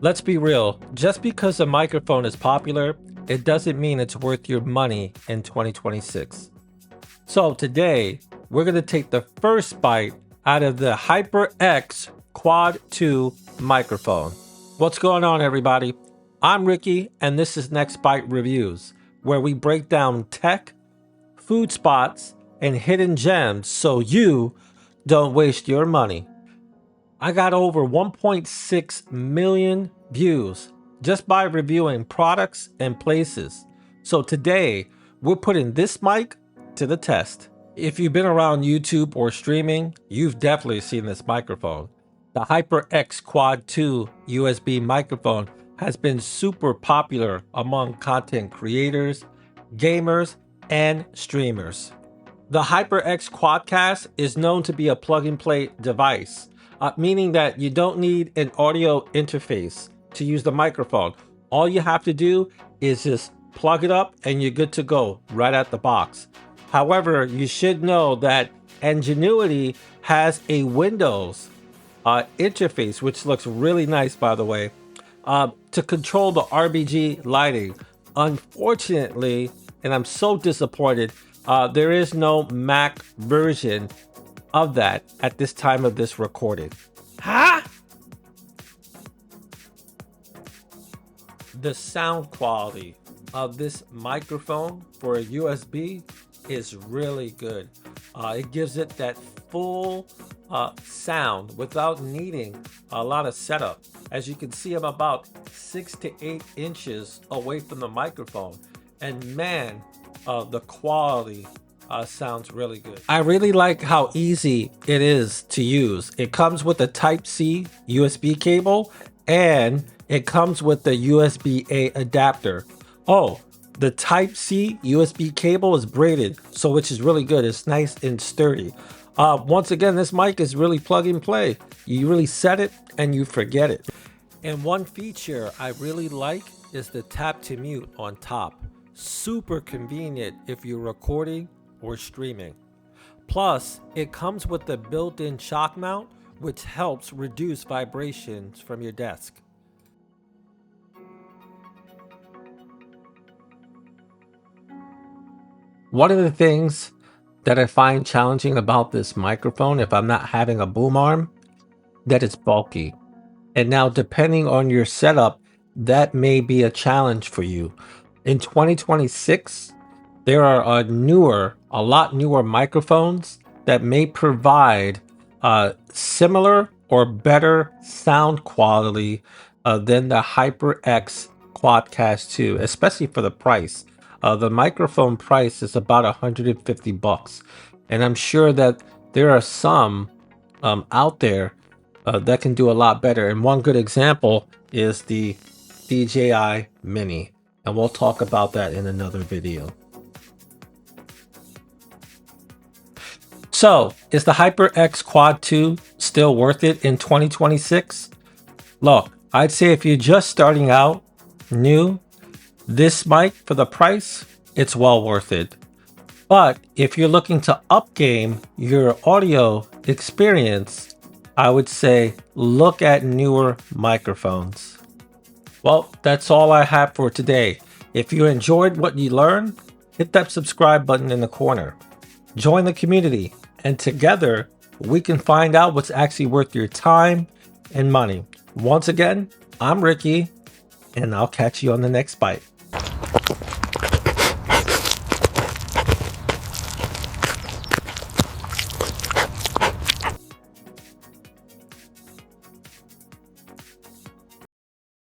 Let's be real, just because a microphone is popular, it doesn't mean it's worth your money in 2026. So today, we're going to take the first bite out of the HyperX Quad 2 microphone. What's going on, everybody? I'm Ricky, and this is Next Bite Reviews, where we break down tech, food spots, and hidden gems so you don't waste your money. I got over 1.6 million views just by reviewing products and places. So today, we're putting this mic to the test. If you've been around YouTube or streaming, you've definitely seen this microphone. The HyperX Quad 2 USB microphone has been super popular among content creators, gamers, and streamers. The HyperX QuadCast is known to be a plug-and-play device, meaning that you don't need an audio interface to use the microphone. All you have to do is just plug it up and you're good to go right out the box. However, you should know that Ingenuity has a Windows interface, which looks really nice, by the way, to control the RGB lighting. Unfortunately, and I'm so disappointed, there is no Mac version of that at this time of this recording. Huh? The sound quality of this microphone for a USB is really good. It gives it that full sound without needing a lot of setup. As you can see, I'm about 6 to 8 inches away from the microphone, and man, the quality sounds really good. I really like how easy it is to use. It comes with a Type-C USB cable, and it comes with the USB-A adapter. Oh, the Type-C USB cable is braided, so which is really good. It's nice and sturdy. Once again, this mic is really plug and play. You really set it and you forget it. And one feature I really like is the tap to mute on top. Super convenient if you're recording or streaming. Plus, it comes with the built-in shock mount, which helps reduce vibrations from your desk. One of the things that I find challenging about this microphone, if I'm not having a boom arm, that it's bulky. And now, depending on your setup, that may be a challenge for you. In 2026, there are a lot newer microphones that may provide similar or better sound quality than the HyperX QuadCast 2, especially for the price. The microphone price is about $150, and I'm sure that there are some out there that can do a lot better. And one good example is the DJI Mini, and we'll talk about that in another video. So, is the HyperX Quad 2 still worth it in 2026? Look, I'd say if you're just starting out new, this mic for the price, it's well worth it. But if you're looking to upgame your audio experience, I would say look at newer microphones. Well, that's all I have for today. If you enjoyed what you learned, hit that subscribe button in the corner. Join the community, and together we can find out what's actually worth your time and money. Once again, I'm Ricky, and I'll catch you on the next bite.